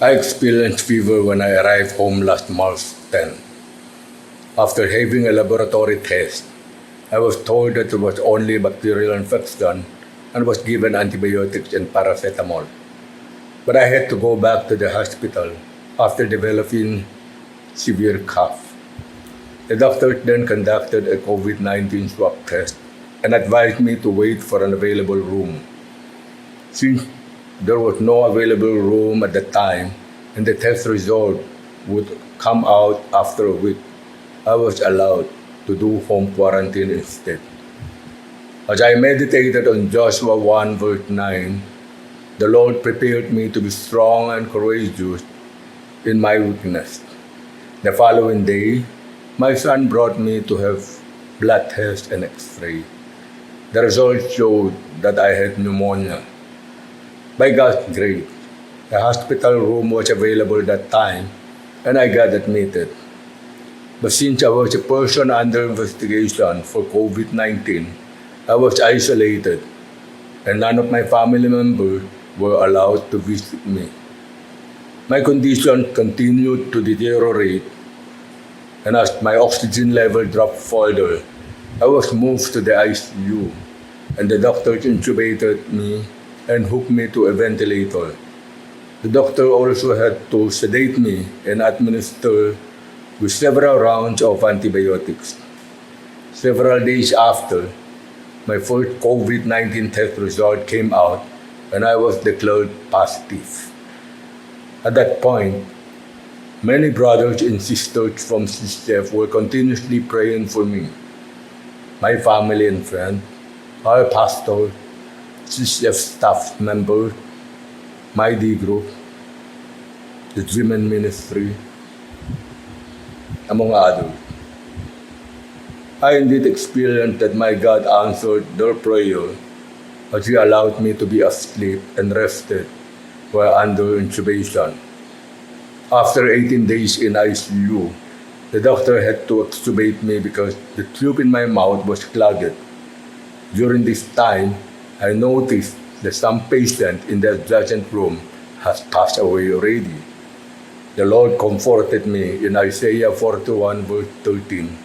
I experienced fever when I arrived home last March 10. After having a laboratory test, I was told that it was only bacterial infection and was given antibiotics and paracetamol. But I had to go back to the hospital after developing severe cough. The doctor then conducted a COVID-19 swab test and advised me to wait for an available room. Since there was no available room at the time and the test result would come out after a week, I was allowed to do home quarantine instead. As I meditated on Joshua 1 verse 9, the Lord prepared me to be strong and courageous in my weakness. The following day, my son brought me to have blood test and x-ray. The results showed that I had pneumonia. By God's grace, a hospital room was available that time and I got admitted. But since I was a person under investigation for COVID-19, I was isolated and none of my family members were allowed to visit me. My condition continued to deteriorate, and as my oxygen level dropped further, I was moved to the ICU, and the doctors intubated me and hooked me to a ventilator. The doctor also had to sedate me and administer with several rounds of antibiotics. Several days after, my first COVID-19 test result came out and I was declared positive. At that point, many brothers and sisters from CCF were continuously praying for me. My family and friends, our pastor, CCF staff members, my D group, the Dream Ministry, among others. I indeed experienced that my God answered their prayer as He allowed me to be asleep and rested while under intubation. After 18 days in ICU, the doctor had to extubate me because the tube in my mouth was clogged. During this time, I noticed that some patient in the adjacent room has passed away already. The Lord comforted me in Isaiah 41 verse 13,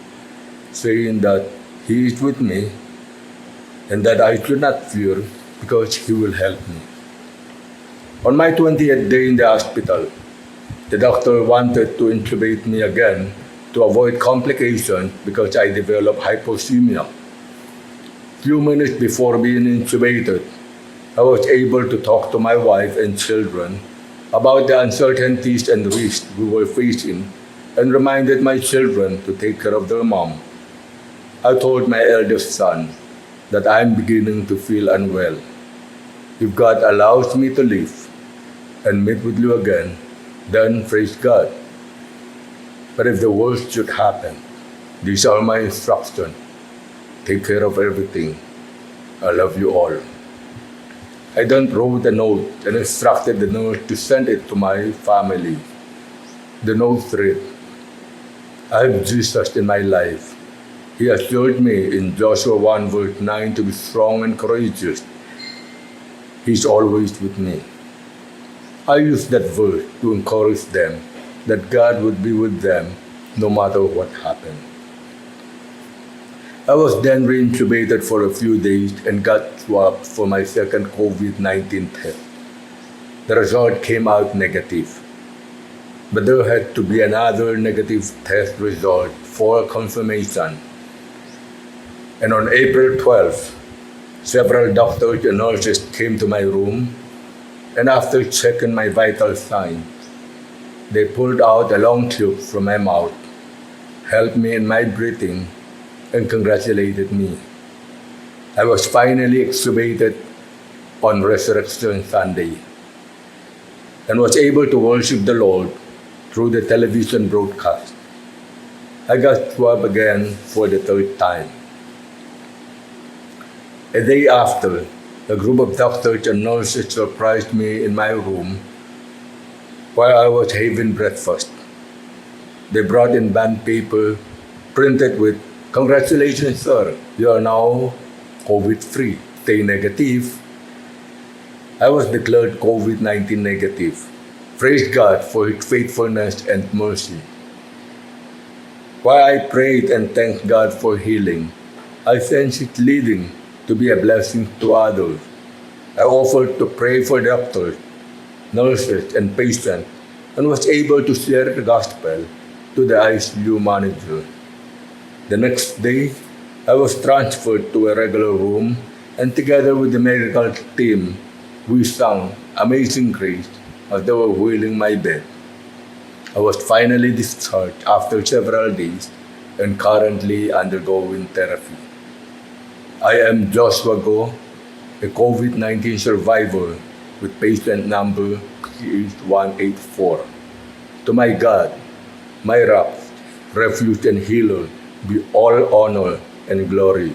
saying that He is with me and that I should not fear because He will help me. On my 20th day in the hospital, the doctor wanted to intubate me again to avoid complications because I developed hypoxemia. Few minutes before being intubated, I was able to talk to my wife and children about the uncertainties and risks we were facing and reminded my children to take care of their mom. I told my eldest son that I am beginning to feel unwell. If God allows me to live and meet with you again, then praise God. But if the worst should happen, these are my instructions. Take care of everything. I love you all. I then wrote a note and instructed the nurse to send it to my family. The note read, I have Jesus in my life. He assured me in Joshua 1 verse 9 to be strong and courageous. He is always with me. I used that verse to encourage them that God would be with them no matter what happened. I was then reintubated for a few days and got swabbed for my second COVID-19 test. The result came out negative, but there had to be another negative test result for confirmation. And on April 12th, several doctors and nurses came to my room, and after checking my vital signs, they pulled out a long tube from my mouth, helped me in my breathing, and congratulated me. I was finally extubated on Resurrection Sunday and was able to worship the Lord through the television broadcast. I got swabbed again for the third time. A day after, a group of doctors and nurses surprised me in my room while I was having breakfast. They brought in bond paper printed with, "Congratulations, sir, you are now COVID-free. Stay negative." I was declared COVID-19 negative. Praise God for His faithfulness and mercy. While I prayed and thanked God for healing, I sensed it leading to be a blessing to others. I offered to pray for doctors, nurses, and patients, and was able to share the gospel to the ICU manager. The next day, I was transferred to a regular room, and together with the medical team, we sang Amazing Grace as they were wheeling my bed. I was finally discharged after several days and currently undergoing therapy. I am Joshua Go, a COVID-19 survivor with patient number 184. To my God, my rock, refuge and healer, be all honor and glory